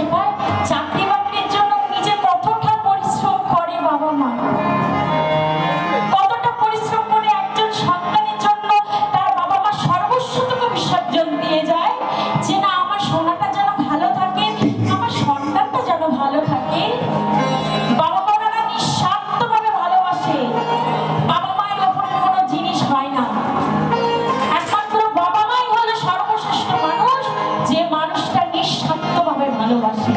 শেখায় চাকরি বাকরির জন্য নিজে কতটা পরিশ্রম করে বাবা মা, কতটা পরিশ্রম করে একজন সন্তানের জন্য তার বাবা মা সর্বস্বটুকু বিসর্জন দিয়ে যায় যে না আমার সোনাটা যেন ভালো থাকে, আমার সন্তানটা যেন ভালো থাকে। বাবা মারা নিঃস্বার্থভাবে ভালোবাসে, বাবা মায়ের ওপরে কোনো জিনিস হয় না। একমাত্র বাবা মাই হলো সর্বশ্রেষ্ঠ মানুষ, যে মানুষটা নিঃস্বার্থভাবে ভালোবাসে।